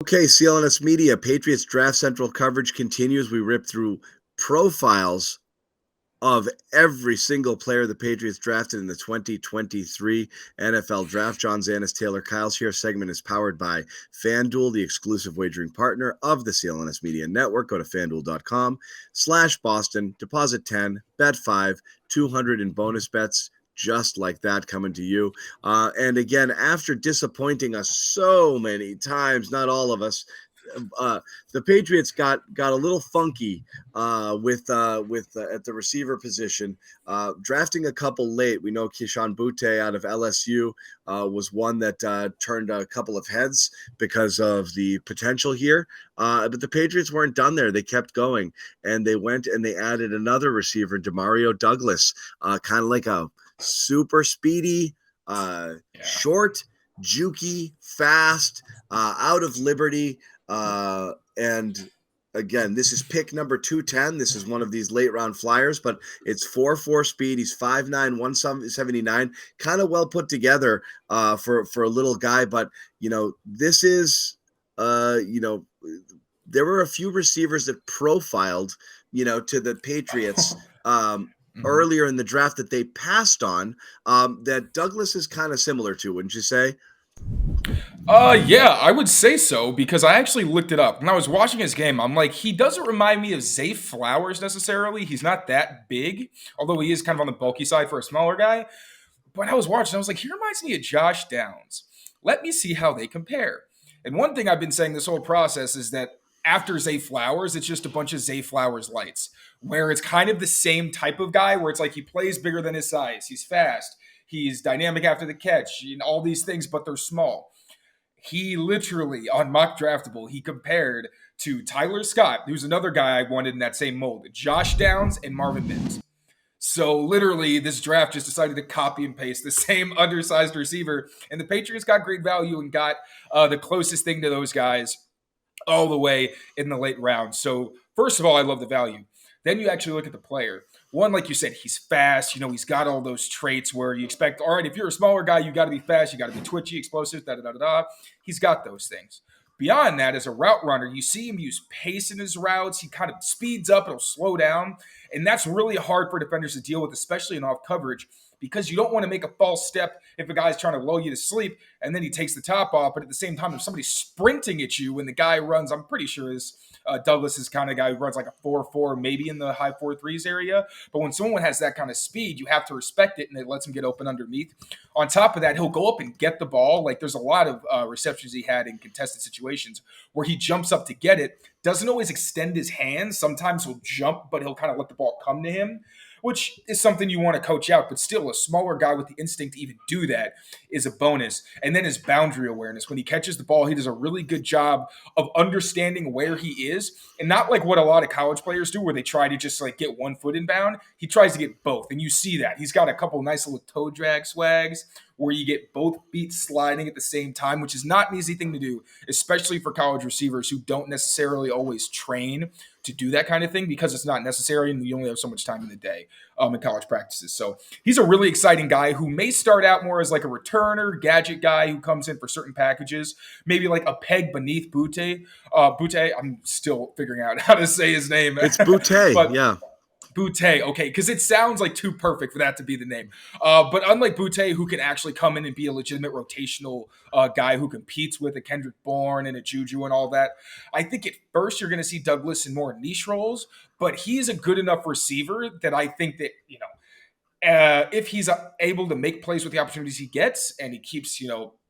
Okay, CLNS Media, Patriots Draft Central coverage continues. We rip through profiles of every single player the Patriots drafted in the 2023 NFL Draft. John Zannis, Taylor Kyles here. Segment is powered by FanDuel, the exclusive wagering partner of the CLNS Media Network. Go to FanDuel.com/Boston, deposit 10, bet 5, 200 in bonus bets. Just like that coming to you. And again, after disappointing us so many times, not all of us, the Patriots got a little funky with at the receiver position, drafting a couple late. We know Keyshawn Butte out of LSU was one that turned a couple of heads because of the potential here. But the Patriots weren't done there. They kept going, and they went and they added another receiver, Demario Douglas, kind of like a super speedy, short, jukey, fast, out of Liberty. And again, this is pick number 210. This is one of these late round flyers, but it's 4.4 speed. He's 5'9", 179, kind of well put together for a little guy. But, this is, there were a few receivers that profiled, to the Patriots earlier in the draft that they passed on, that Douglas is kind of similar to, wouldn't you say? Yeah, I would say so because I actually looked it up. When I was watching his game, I'm like, he doesn't remind me of Zay Flowers necessarily. He's not that big, although he is kind of on the bulky side for a smaller guy. But I was watching, I was like, he reminds me of Josh Downs. Let me see how they compare. And one thing I've been saying this whole process is that after Zay Flowers, it's just a bunch of Zay Flowers lights, where it's kind of the same type of guy, where it's like he plays bigger than his size. He's fast. He's dynamic after the catch, and all these things, but they're small. He literally, on Mock Draftable, he compared to Tyler Scott, who's another guy I wanted in that same mold, Josh Downs and Marvin Mims. So literally, this draft just decided to copy and paste the same undersized receiver, and the Patriots got great value and got the closest thing to those guys all the way in the late round. So first of all, I love the value. Then you actually look at the player. One, like you said, he's fast. He's got all those traits where you expect, all right, if you're a smaller guy, you got to be fast, you got to be twitchy, explosive, da-da-da-da-da. He's got those things. Beyond that, as a route runner, you see him use pace in his routes. He kind of speeds up, it'll slow down. And that's really hard for defenders to deal with, especially in off coverage, because you don't want to make a false step if a guy's trying to lull you to sleep and then he takes the top off. But at the same time, if somebody's sprinting at you when the guy runs, I'm pretty sure Douglas is kind of guy who runs like a 4.4, maybe in the high 4.3s area. But when someone has that kind of speed, you have to respect it, and it lets him get open underneath. On top of that, he'll go up and get the ball. Like there's a lot of receptions he had in contested situations where he jumps up to get it, doesn't always extend his hands. Sometimes he'll jump, but he'll kind of let the ball come to him, which is something you want to coach out. But still, a smaller guy with the instinct to even do that is a bonus. And then his boundary awareness. When he catches the ball, he does a really good job of understanding where he is. And not like what a lot of college players do where they try to just like get one foot in bound. He tries to get both. And you see that. He's got a couple nice little toe drag swags where you get both feet sliding at the same time, which is not an easy thing to do, especially for college receivers who don't necessarily always train to do that kind of thing because it's not necessary and you only have so much time in the day in college practices. So he's a really exciting guy who may start out more as like a returner, gadget guy who comes in for certain packages, maybe like a peg beneath Butte. Butte, I'm still figuring out how to say his name. It's Butte, but yeah. Butte, okay, because it sounds like too perfect for that to be the name. But unlike Butte, who can actually come in and be a legitimate rotational guy who competes with a Kendrick Bourne and a Juju and all that, I think at first you're going to see Douglas in more niche roles, but he's a good enough receiver that I think that, if he's able to make plays with the opportunities he gets and he keeps,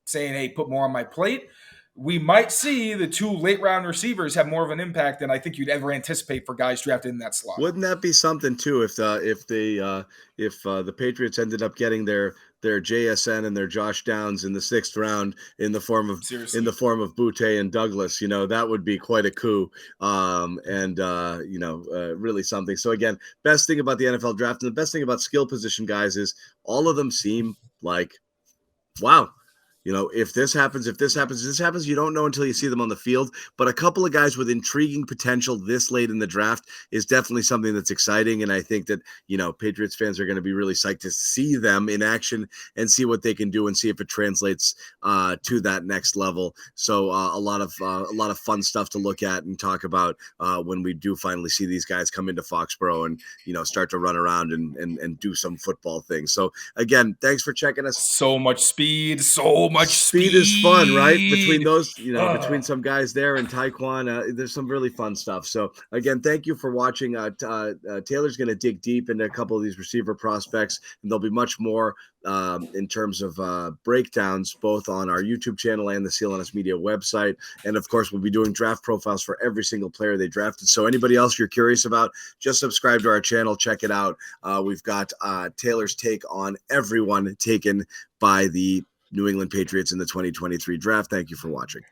saying, hey, put more on my plate, we might see the two late round receivers have more of an impact than I think you'd ever anticipate for guys drafted in that slot. Wouldn't that be something too if the Patriots ended up getting their JSN and their Josh Downs in the 6th round in the form of Butte and Douglas? That would be quite a coup, really something. So again, best thing about the NFL draft and the best thing about skill position guys is all of them seem like, wow, if this happens, you don't know until you see them on the field. But a couple of guys with intriguing potential this late in the draft is definitely something that's exciting. And I think that, Patriots fans are going to be really psyched to see them in action and see what they can do and see if it translates to that next level. So a lot of fun stuff to look at and talk about when we do finally see these guys come into Foxborough and, start to run around and do some football things. So again, thanks for checking us. So much speed, so much Speed is fun, right? Between those, between Ugh. some guys there and Taekwon, there's some really fun stuff. So again, thank you for watching. Taylor's going to dig deep into a couple of these receiver prospects, and there'll be much more in terms of breakdowns, both on our YouTube channel and the CLNS Media website. And of course, we'll be doing draft profiles for every single player they drafted. So anybody else you're curious about, just subscribe to our channel, check it out. We've got Taylor's take on everyone taken by the New England Patriots in the 2023 draft. Thank you for watching.